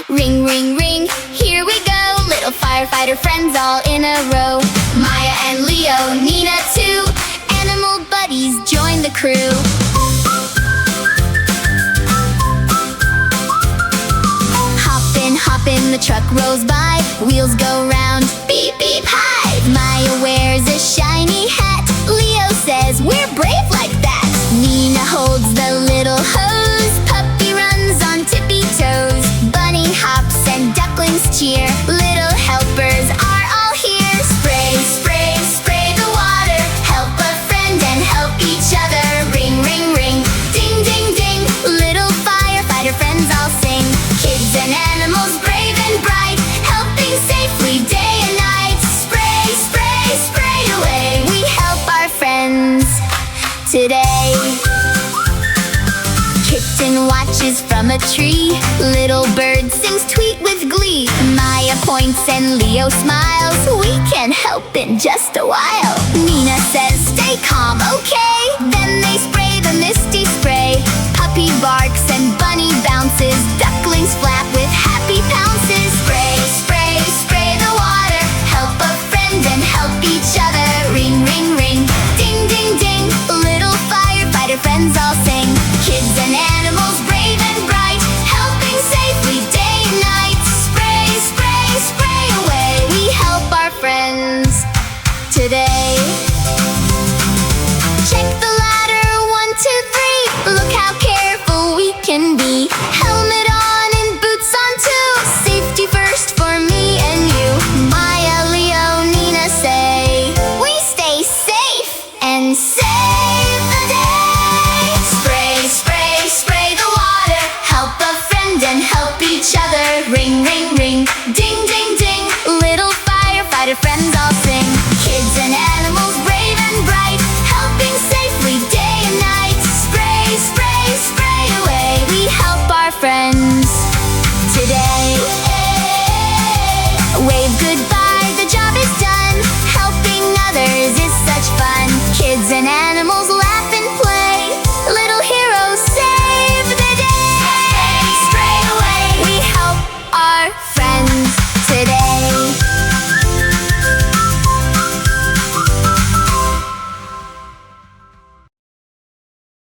Ring, ring, ring, here we go. Little firefighter friends all in a row. Maya and Leo, Nina too. Animal buddies join the crew. Hop in, the truck rolls by. Wheels go round, beep, beep, hi. Maya wears a shiny hat. Leo says, we're brave like that. Nina holds the little hose. Puppy runs on tippy toes. Bunny hops and ducklings cheer. Little helpers are all here. Spray, spray, spray the water. Help a friend and help each other. Ring, ring, ring, ding, ding, ding. Little firefighter friends all sing. Kids and animals brave and bright, helping safely day and night. Spray, spray, spray away. We help our friends today. Kitten watches from a tree. Little bird sings tweet with glee. Maya points and Leo smiles. We can help in just a while. Nina says, stay calm, okay? Then they spray the misty spray. Puppy barks and bunny bounces. Ducklings flap with happy pounces. Spray, spray, spray the water. Help a friend and help each other. Ring, ring, ring, ding, ding, ding. Little firefighter friends all sing. Kids and animals brave and bright, helping safely day and night. Spray, spray, spray away. We help our friends today. Check the ladder, 1, 2, 3. Look how careful we can be. Helmet on and boots on too. Safety first for me and you. Maya, Leo, Nina say, we stay safe and save the day. Spray, spray, spray the water. Help a friend and help each other. Ring, ring, ring,